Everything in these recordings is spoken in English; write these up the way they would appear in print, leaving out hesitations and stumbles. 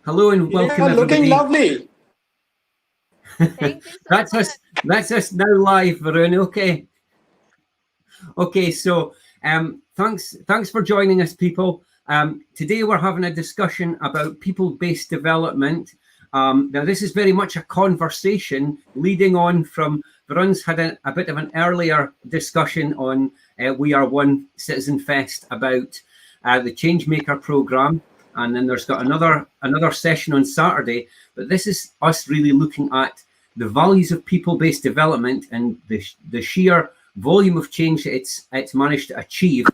Hello and welcome, everybody. Looking lovely. Thank you so That's much. us. That's us now live, Varun. Okay. Okay. So, thanks for joining us, people. Today we're having a discussion about people-based development. Now, this is very much a conversation leading on from Varun's had a bit of an earlier discussion on We Are One Citizen Fest about the Changemaker program. And then there's got another session on Saturday. But this is us really looking at the values of people-based development and the sheer volume of change that it's managed to achieve,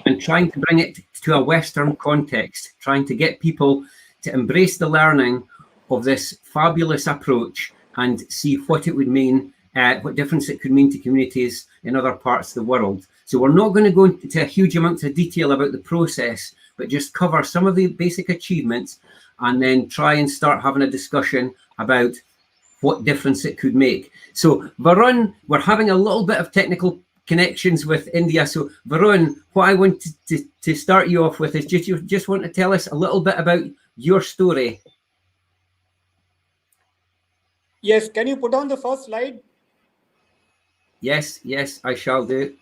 and trying to bring it to a Western context, trying to get people to embrace the learning of this fabulous approach and see what it would mean, what difference it could mean to communities in other parts of the world. So we're not going to go into a huge amount of detail about the process, but just cover some of the basic achievements and then try and start having a discussion about what difference it could make. So Varun, we're having a little bit of technical connections with India. So Varun, what I want to start you off with is you just want to tell us a little bit about your story. Yes, can you put on the first slide? Yes, I shall do.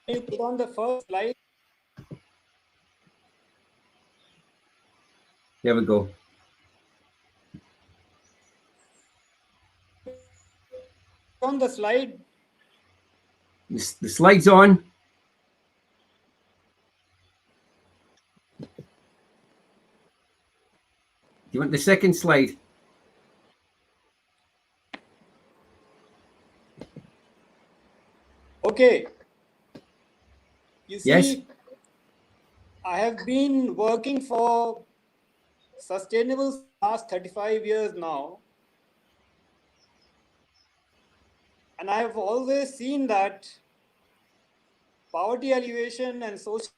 Can you put on the first slide? There we go. On the slide. The slide's on. Do you want the second slide? Okay. You see, Yes. I have been working for sustainable last 35 years now. And I have always seen that poverty alleviation and social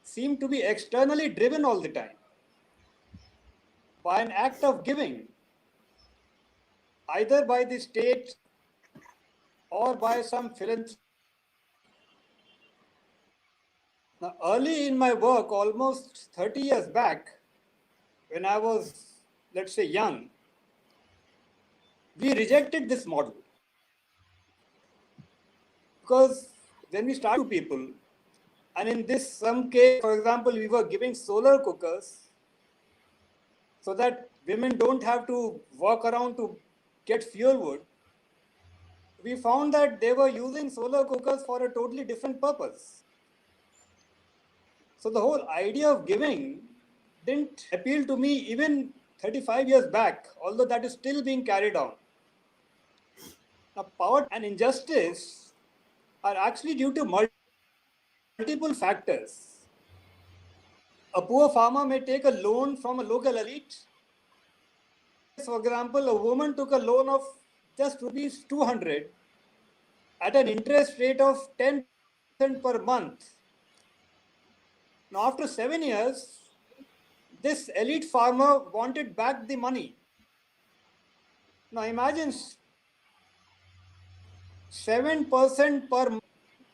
seem to be externally driven all the time by an act of giving, either by the state or by some philanthropy. Now, early in my work, almost 30 years back, when I was, let's say, young, we rejected this model. Because when we start to people, and in this some case, for example, we were giving solar cookers so that women don't have to walk around to get fuel wood, we found that they were using solar cookers for a totally different purpose. So the whole idea of giving didn't appeal to me even 35 years back, although that is still being carried on. Now, poverty and injustice are actually due to multiple factors. A poor farmer may take a loan from a local elite. For example, a woman took a loan of just rupees 200 at an interest rate of 10% per month. Now, after 7 years, this elite farmer wanted back the money. Now, imagine 7% per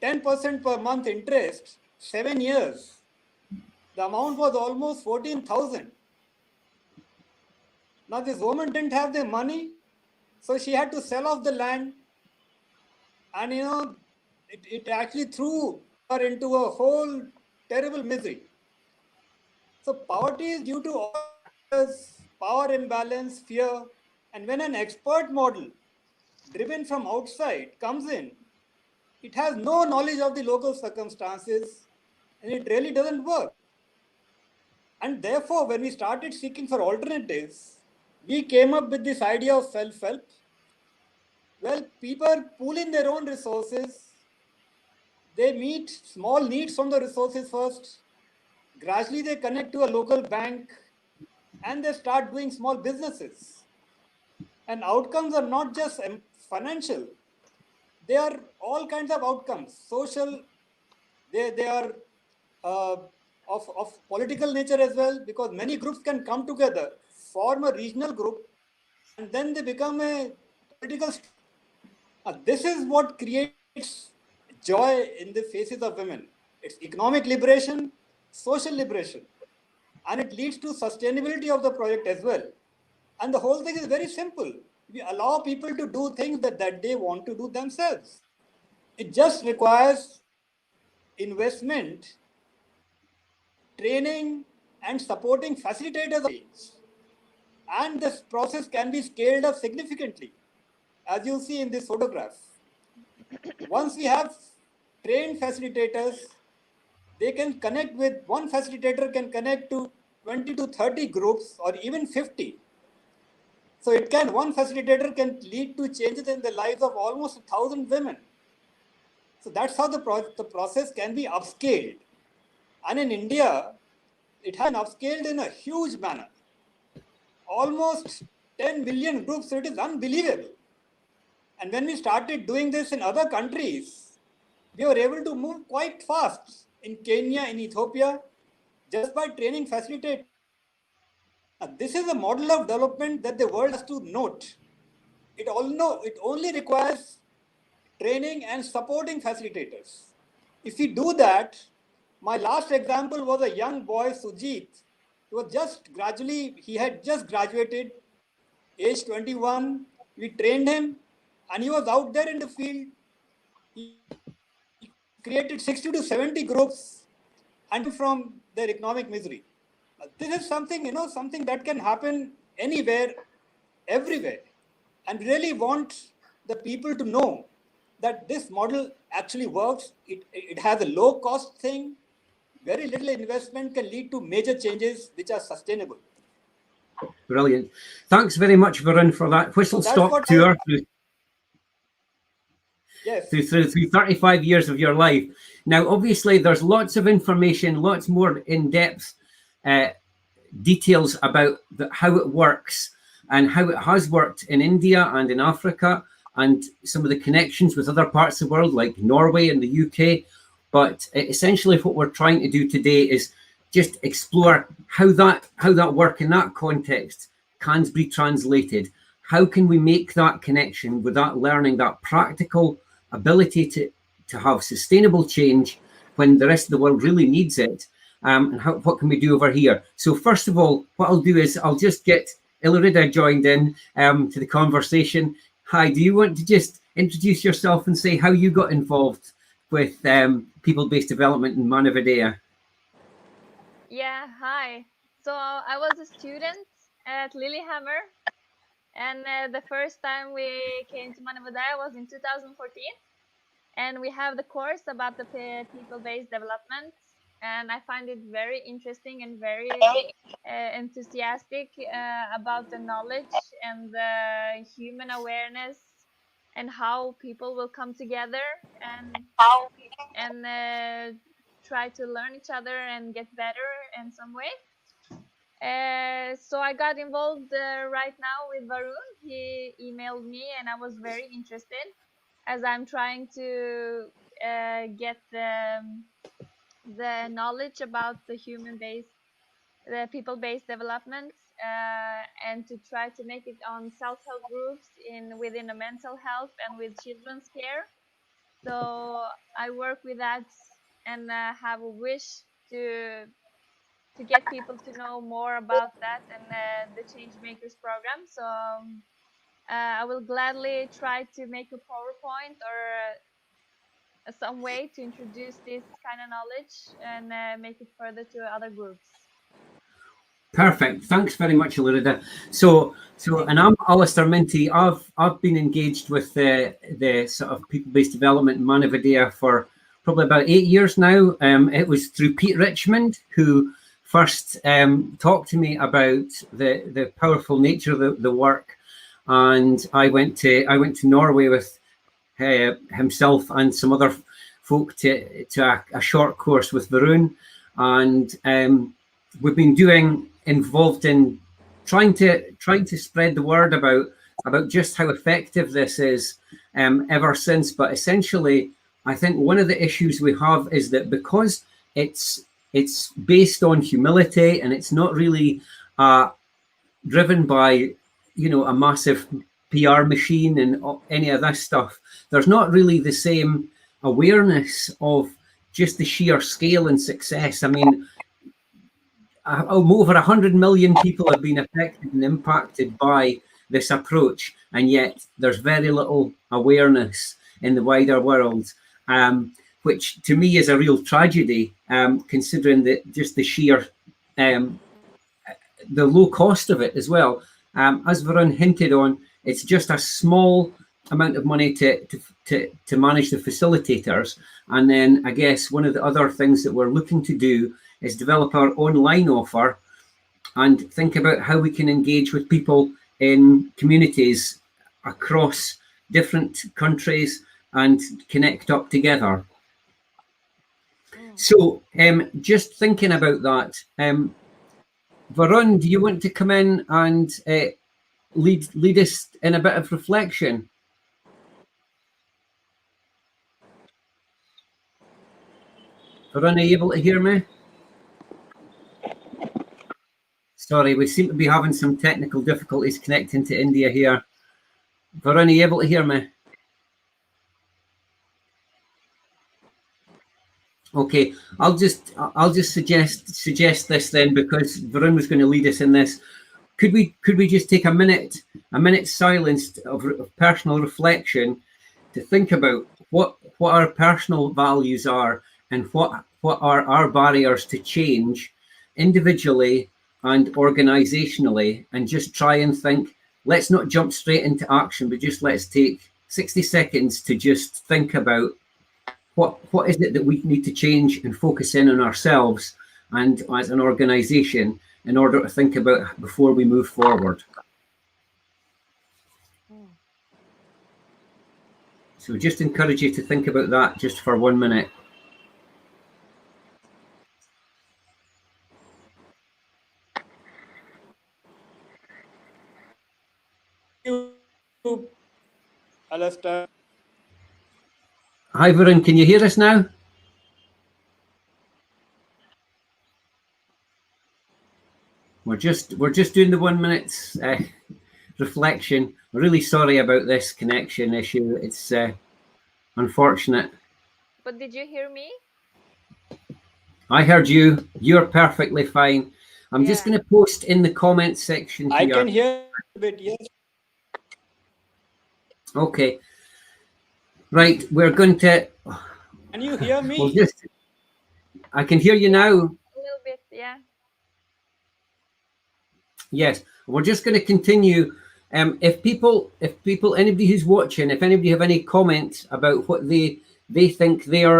10% per month interest, 7 years. The amount was almost 14,000. Now, this woman didn't have the money, so she had to sell off the land. And, it actually threw her into a whole terrible misery. So, poverty is due to all this power imbalance, fear. And when an expert model driven from outside comes in, it has no knowledge of the local circumstances, and it really doesn't work. And therefore, when we started seeking for alternatives, we came up with this idea of self-help. Well, people pool in their own resources. They meet small needs from the resources first. Gradually, they connect to a local bank and they start doing small businesses. And outcomes are not just financial. They are all kinds of outcomes. Social, they are of political nature as well, because many groups can come together, form a regional group, and then they become a political. This is what creates joy in the faces of women. It's economic liberation, social liberation. and it leads to sustainability of the project as well. And the whole thing is very simple. We allow people to do things that they want to do themselves. It just requires investment, training, and supporting facilitators of change. And this process can be scaled up significantly, as you see in this photograph. Once we have trained facilitators, they can connect with, one facilitator can connect to 20 to 30 groups or even 50. So one facilitator can lead to changes in the lives of almost 1,000 women. So that's how the process can be upscaled. And in India, it has been upscaled in a huge manner. Almost 10 million groups, so it is unbelievable. And when we started doing this in other countries, we were able to move quite fast in Kenya, in Ethiopia, just by training facilitators. This is a model of development that the world has to note. It only requires training and supporting facilitators. If we do that, my last example was a young boy, Sujit. He had just graduated, age 21. We trained him, and he was out there in the field. He created 60 to 70 groups and from their economic misery. This is something, something that can happen anywhere, everywhere. And really want the people to know that this model actually works. It has a low cost thing. Very little investment can lead to major changes which are sustainable. Brilliant. Thanks very much, Varun, for that whistle-stop tour through 35 years of your life. Now, obviously, there's lots of information, lots more in-depth details about how it works and how it has worked in India and in Africa, and some of the connections with other parts of the world like Norway and the UK. But essentially what we're trying to do today is just explore how that work in that context can be translated. How can we make that connection with that learning, that practical ability to have sustainable change when the rest of the world really needs it? And what can we do over here? So first of all, what I'll do is I'll just get Ilrida joined in to the conversation. Hi, do you want to just introduce yourself and say how you got involved with people-based development in Manavidea? Yeah, hi. So I was a student at Lillehammer, and the first time we came to Manavidea was in 2014, and we have the course about the people-based development, and I find it very interesting and very enthusiastic about the knowledge and the human awareness and how people will come together and try to learn each other and get better in some way. So I got involved right now with Varun. He emailed me and I was very interested as I'm trying to get the knowledge about the people-based development and to try to make it on self-help groups within the mental health and with children's care. So I work with that and have a wish to get people to know more about that and the Change Makers program. So I will gladly try to make a PowerPoint or some way to introduce this kind of knowledge and make it further to other groups. Perfect. Thanks very much, Ilrida. So, and I'm Alastair Minty. I've been engaged with the sort of people-based development in Manavidea for probably about 8 years now. It was through Pete Richmond who first talked to me about the powerful nature of the work, and I went to Norway with himself and some other folk to a short course with Varun, and we've been involved in trying to spread the word about just how effective this is ever since. But essentially, I think one of the issues we have is that because it's based on humility and it's not really driven by a massive PR machine and any of this stuff, there's not really the same awareness of just the sheer scale and success. I mean, over 100 million people have been affected and impacted by this approach, and yet there's very little awareness in the wider world, which to me is a real tragedy, considering that just the sheer the low cost of it as well. As Varun hinted on, it's just a small amount of money to manage the facilitators. And then I guess one of the other things that we're looking to do is develop our online offer and think about how we can engage with people in communities across different countries and connect up together. So just thinking about that, Varun, do you want to come in and lead us in a bit of reflection? Varun, are you able to hear me? Sorry, we seem to be having some technical difficulties connecting to India here. Varun, are you able to hear me? Okay, I'll just suggest this then, because Varun was going to lead us in this. Could we just take a minute silence of personal reflection to think about what our personal values are and what are our barriers to change individually and organizationally, and just try and think. Let's not jump straight into action, but just let's take 60 seconds to just think about what is it that we need to change and focus in on ourselves and as an organization in order to think about before we move forward. So just encourage you to think about that just for 1 minute. Alastair. Hi, Varun, can you hear us now? We're just doing the 1 minute reflection. We're really sorry about this connection issue. It's unfortunate. But did you hear me? I heard you. You're perfectly fine. I'm just going to post in the comments section here. I can hear a bit, yes. Okay. Right, we're going to... Can you hear me? I can hear you now. A little bit, yeah. Yes, we're just going to continue. If people, anybody who's watching, if anybody have any comments about what they think they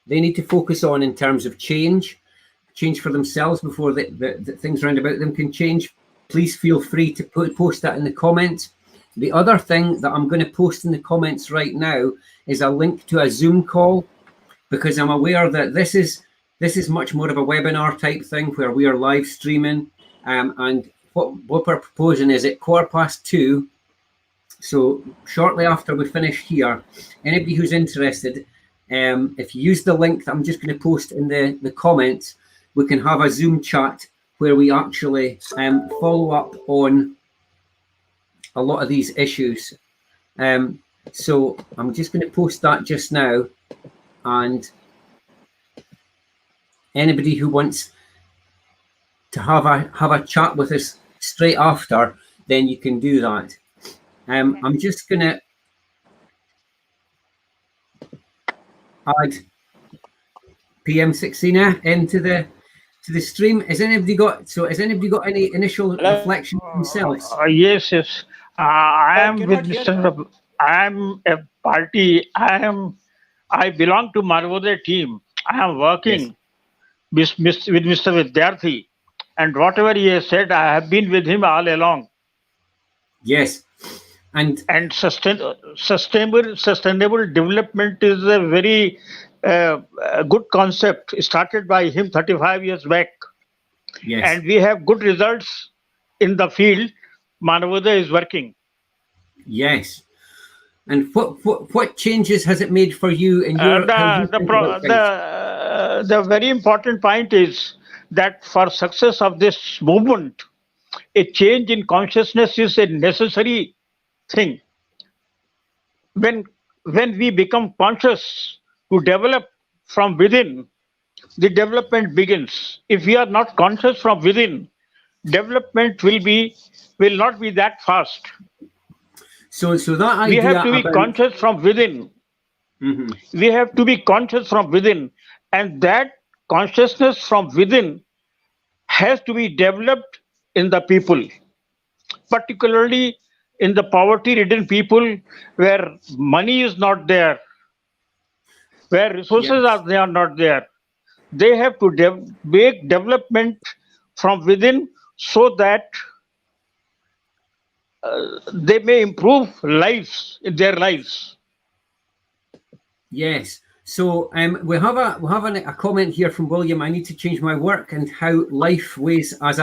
need to focus on in terms of change for themselves before the things around about them can change, please feel free to post that in the comments. The other thing that I'm going to post in the comments right now is a link to a Zoom call, because I'm aware that this is much more of a webinar type thing where we are live streaming, and what we're proposing is at 2:15, so shortly after we finish here, anybody who's interested, if you use the link that I'm just going to post in the comments, we can have a Zoom chat where we actually follow up on a lot of these issues. So I'm just going to post that just now, and anybody who wants to have a chat with us straight after, then you can do that. I'm just going to add PM16 into the stream. Has anybody got any initial reflection themselves? Yes. I am with Mr. I am a party. I belong to Marvode team. I am working with Mr. Vidyarthi, and whatever he has said, I have been with him all along. Yes, and sustainable development is a very good concept started by him 35 years back. Yes, and we have good results in the field. Manavoda is working. Yes. And what changes has it made for you in your the very important point is that for success of this movement, a change in consciousness is a necessary thing. When we become conscious to develop from within, the development begins. If we are not conscious from within, development will not be that fast. So that idea We have to be about conscious from within. We have to be conscious from within, and that consciousness from within has to be developed in the people, particularly in the poverty-ridden people where money is not there, where resources yes. they are not there. They have to make development from within so that they may improve lives in their lives. Yes. So we have a comment here from William. I need to change my work and how life weighs as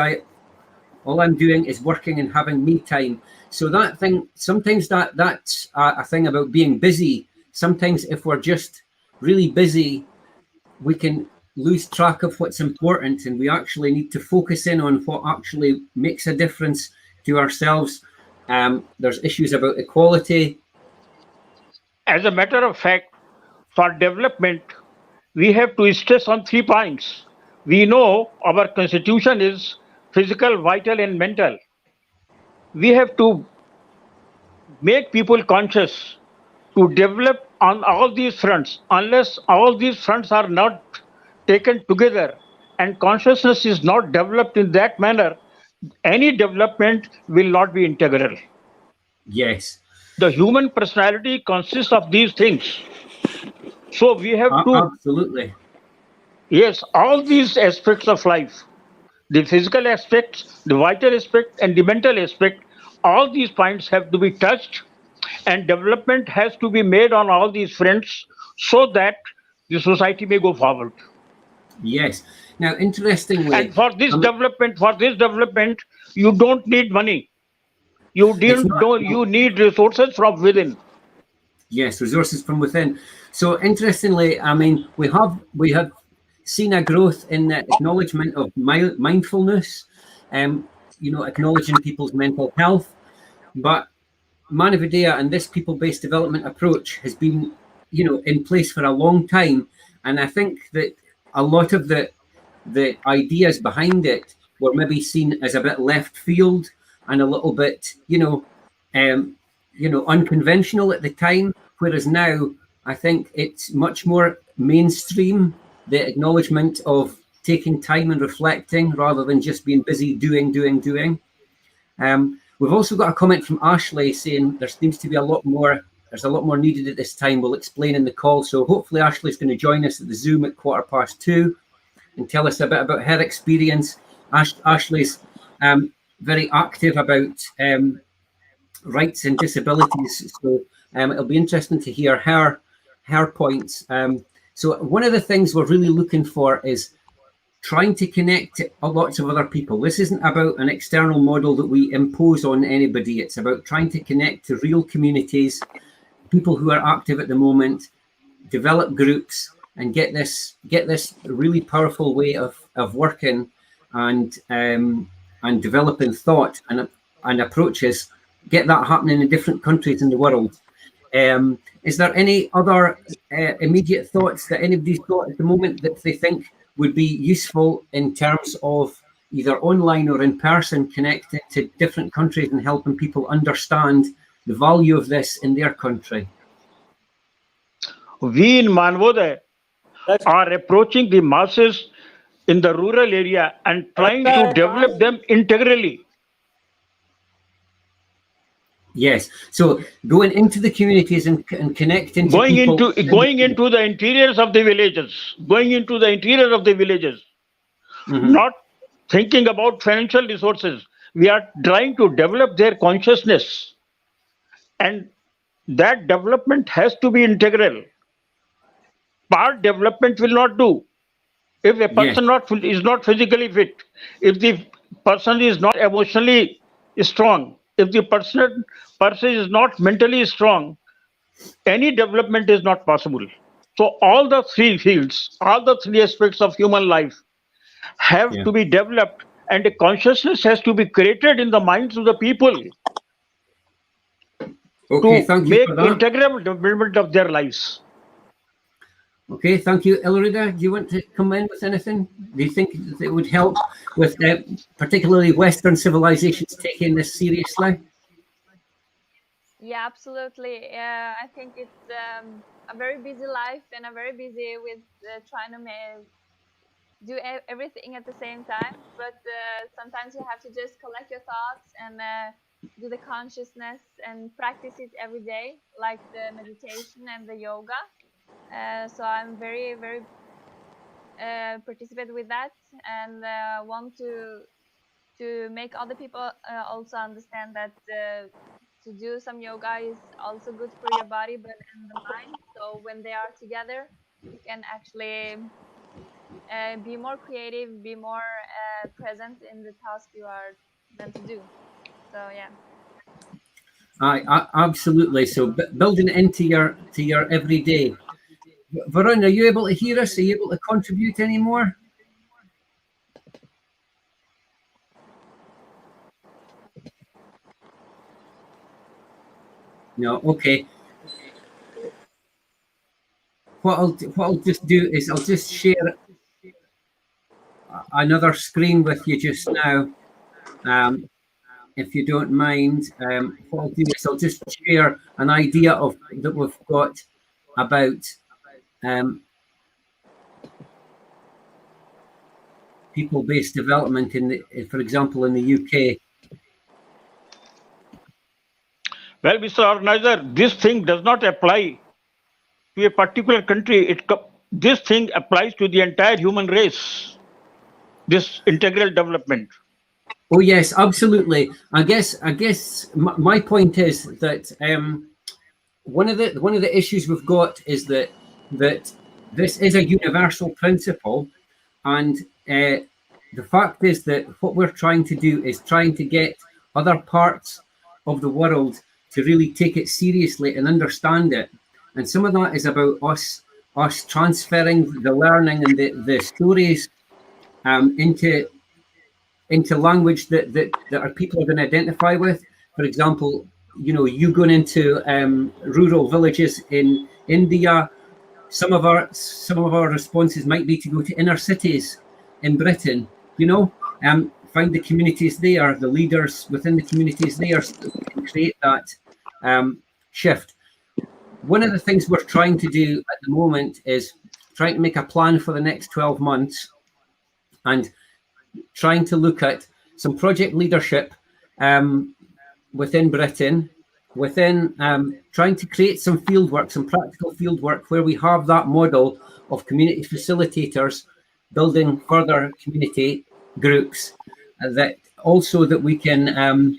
all I'm doing is working and having me time. So that thing, sometimes that's a thing about being busy. Sometimes if we're just really busy, we can lose track of what's important, and we actually need to focus in on what actually makes a difference to ourselves. There's issues about equality. As a matter of fact, for development, we have to stress on 3 points. We know our constitution is physical, vital, and mental. We have to make people conscious to develop on all these fronts. Unless all these fronts are not taken together and consciousness is not developed in that manner, any development will not be integral. Yes. The human personality consists of these things. So we have to, absolutely. yes, all these aspects of life, the physical aspects, the vital aspect, and the mental aspect, all these points have to be touched, and development has to be made on all these fronts so that the society may go forward. Yes. Now, interestingly, and for this development, you don't need money. You need resources from within. Yes, resources from within. So interestingly, I mean, we have seen a growth in the acknowledgement of mindfulness, acknowledging people's mental health. But Manavidya and this people-based development approach has been, in place for a long time, and I think that a lot of the ideas behind it were maybe seen as a bit left field and a little bit, unconventional at the time. Whereas now, I think it's much more mainstream, the acknowledgement of taking time and reflecting rather than just being busy doing. We've also got a comment from Ashley saying there seems to be there's a lot more needed at this time. We'll explain in the call. So hopefully Ashley's going to join us at the Zoom at 2:15 and tell us a bit about her experience. Ashley's very active about rights and disabilities. So it'll be interesting to hear her points. So one of the things we're really looking for is trying to connect to lots of other people. This isn't about an external model that we impose on anybody. It's about trying to connect to real communities, people who are active at the moment, develop groups, and get this really powerful way of working and developing thought and approaches. Get that happening in different countries in the world. Is there any other immediate thoughts that anybody's got at the moment that they think would be useful in terms of either online or in person, connecting to different countries and helping people understand the value of this in their country? We in Manvodaya are approaching the masses in the rural area and trying to develop them integrally. Yes, so going into the communities and connecting to people. Going into the interiors of the villages, not thinking about financial resources. We are trying to develop their consciousness, and that development has to be integral. Part development will not do. If a person is not physically fit, if the person is not emotionally strong, if the person is not mentally strong, any development is not possible. So all the 3 fields, all the 3 aspects of human life have to be developed, and a consciousness has to be created in the minds of the people to make integral development of their lives. Okay, thank you. Ilrida, do you want to come in with anything? Do you think it would help with particularly Western civilizations taking this seriously? Yeah, absolutely. I think it's a very busy life, and I'm very busy with trying to do everything at the same time. But sometimes you have to just collect your thoughts and do the consciousness and practice it every day, like the meditation and the yoga. So I'm very, very participate with that, and want to make other people also understand that to do some yoga is also good for your body but and the mind. So when they are together, you can actually be more creative, be more present in the task you are meant to do. So yeah. Absolutely. So building it into your everyday. Varun, are you able to hear us? Are you able to contribute any more? No. Okay. What I'll just do is I'll just share another screen with you just now, if you don't mind. What I'll do is I'll just share an idea of that we've got about people-based development for example, in the UK. Well, Mr. Organizer, this thing does not apply to a particular country. This thing applies to the entire human race. This integral development. Oh yes, absolutely. I guess my point is that one of the issues we've got is that this is a universal principle, and the fact is that what we're trying to do is trying to get other parts of the world to really take it seriously and understand it. And some of that is about us transferring the learning and the stories into language that our people are going to identify with. For example, you going into rural villages in India. Some of our responses might be to go to inner cities in Britain. Find the communities there, the leaders within the communities there, and create that shift. One of the things we're trying to do at the moment is trying to make a plan for the next 12 months and trying to look at some project leadership within Britain, within trying to create some fieldwork, some practical fieldwork where we have that model of community facilitators building further community groups, that we can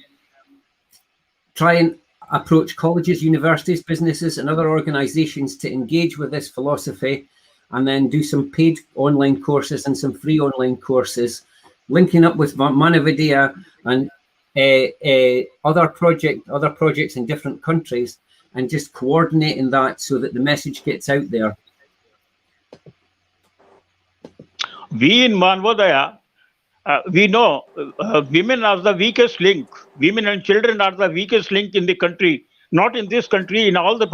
try and approach colleges, universities, businesses, and other organizations to engage with this philosophy, and then do some paid online courses and some free online courses, linking up with Manavidya and other projects in different countries, and just coordinating that so that the message gets out there. We in Manvodaya, we know women are the weakest link. Women and children are the weakest link in the country, not in this country, in all the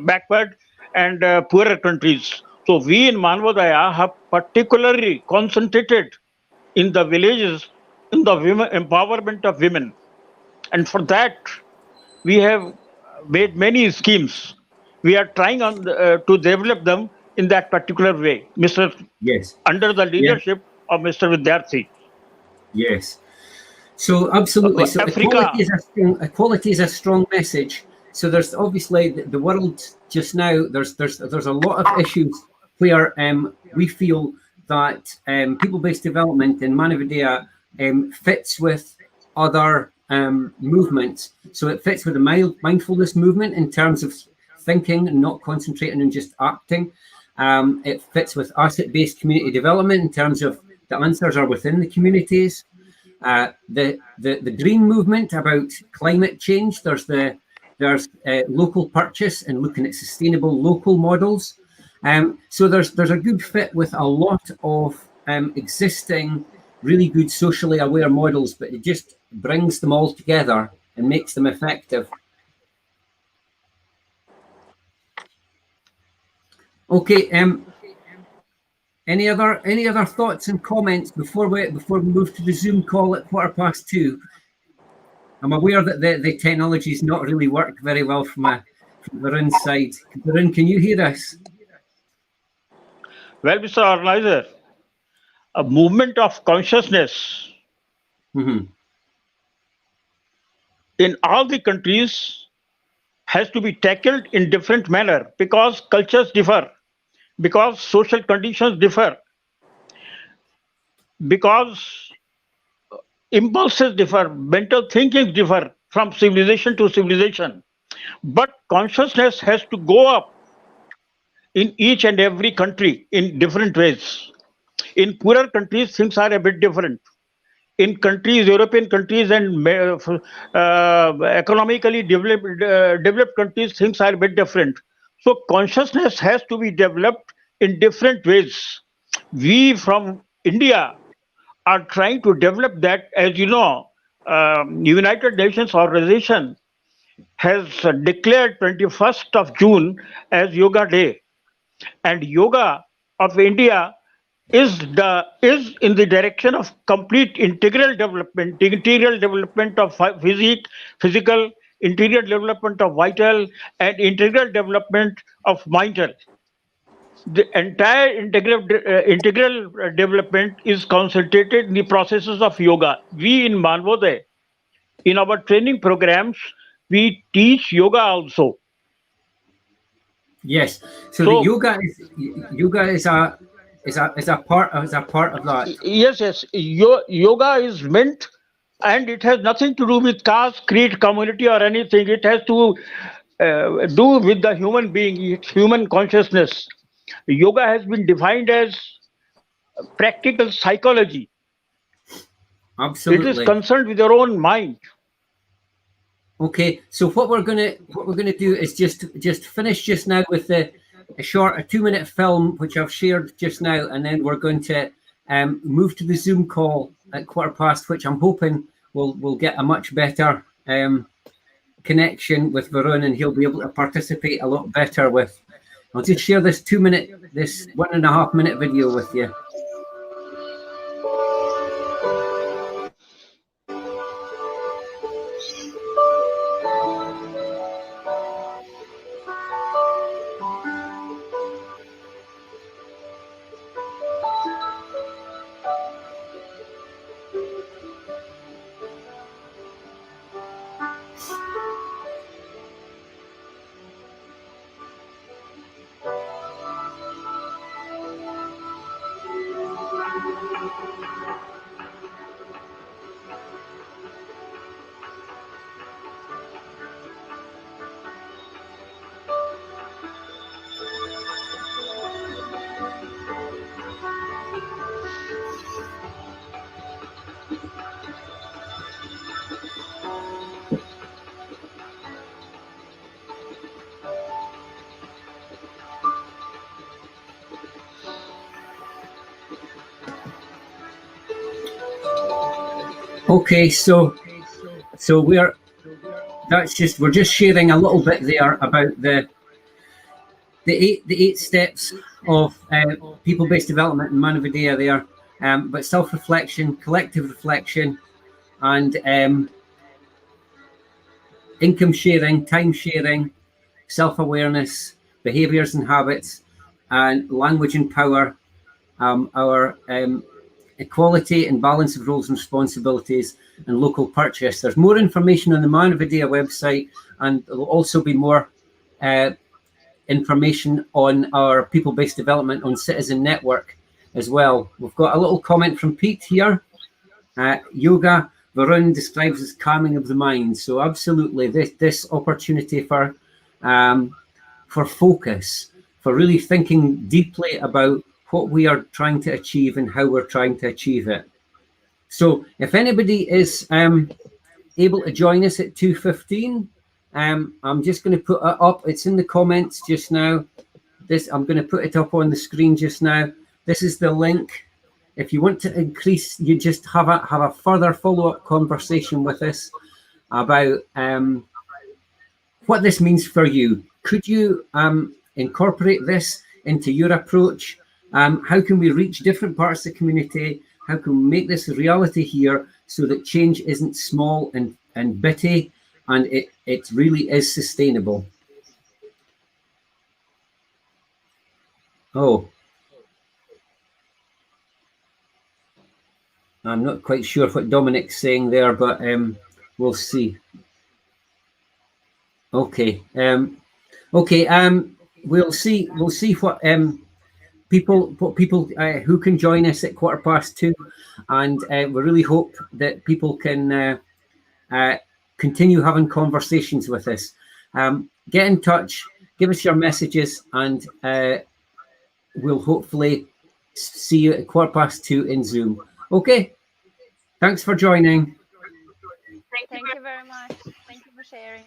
backward and poorer countries. So we in Manvodaya have particularly concentrated in the villages, in the empowerment of women. And for that, we have made many schemes. We are trying to develop them in that particular way, Yes. Under the leadership of Mr. Vidyarthi. Yes. So absolutely. So Africa. Equality is a strong message. So there's obviously the world just now. There's a lot of issues where we feel that people-based development in Manavidya fits with other movements. So it fits with the mindfulness movement in terms of thinking and not concentrating and just acting. It fits with asset-based community development in terms of the answers are within the communities. The green movement about climate change. There's local purchase and looking at sustainable local models. So there's a good fit with a lot of existing really good socially aware models, but it just brings them all together and makes them effective. Okay. Any other thoughts and comments before we move to the Zoom call at 2:15? I'm aware that the technology's not really worked very well from Varun's side. Varun, can you hear us? Well, Mr. Organizer, a movement of consciousness in all the countries has to be tackled in different manner because cultures differ, because social conditions differ, because impulses differ, mental thinking differ from civilization to civilization. But consciousness has to go up in each and every country in different ways. In poorer countries, things are a bit different. In countries, European countries and economically developed countries, things are a bit different. So consciousness has to be developed in different ways. We from India are trying to develop that. As you know, United Nations Organization has declared 21st of June as Yoga Day, and Yoga of India is in the direction of complete integral development of physical, integral development of vital, and integral development of mental. The entire integral development is concentrated in the processes of yoga. We in Manvodaya, in our training programs, we teach yoga also. Yes. So the yoga is a part of that. Yes. Yoga is meant, and it has nothing to do with caste, creed, community, or anything. It has to do with the human being, human consciousness. Yoga has been defined as practical psychology. Absolutely. It is concerned with your own mind. Okay, so what we're gonna do is just finish just now with a 2-minute film which I've shared just now, and then we're going to move to the Zoom call at 2:15, which I'm hoping will get a much better connection with Varun, and he'll be able to participate a lot better with. I'll just share this 1.5-minute video with you. Okay, so we're just sharing a little bit there about the 8 steps of people-based development in Manavidea there, but self-reflection, collective reflection, and income sharing, time sharing, self-awareness, behaviors and habits, and language and power, our equality and balance of roles and responsibilities, and local purchase. There's more information on the Manavidea website, and there will also be more information on our people-based development on Citizen Network as well. We've got a little comment from Pete here. Yoga, Varun describes as calming of the mind. So absolutely, this opportunity for focus, for really thinking deeply about what we are trying to achieve and how we're trying to achieve it. So if anybody is able to join us at 2:15, I'm just going to put it up. It's in the comments just now. I'm going to put it up on the screen just now. This is the link. If you want to increase, you just have a further follow-up conversation with us about what this means for you. Could you incorporate this into your approach. How can we reach different parts of the community? How can we make this a reality here so that change isn't small and bitty, and it really is sustainable? Oh, I'm not quite sure what Dominic's saying there, but we'll see. Okay. Okay. We'll see. We'll see what people who can join us at 2:15, and we really hope that people can continue having conversations with us. Get in touch, give us your messages, and we'll hopefully see you at 2:15 in Zoom. Okay. Thanks for joining. Thank you very much. Thank you for sharing.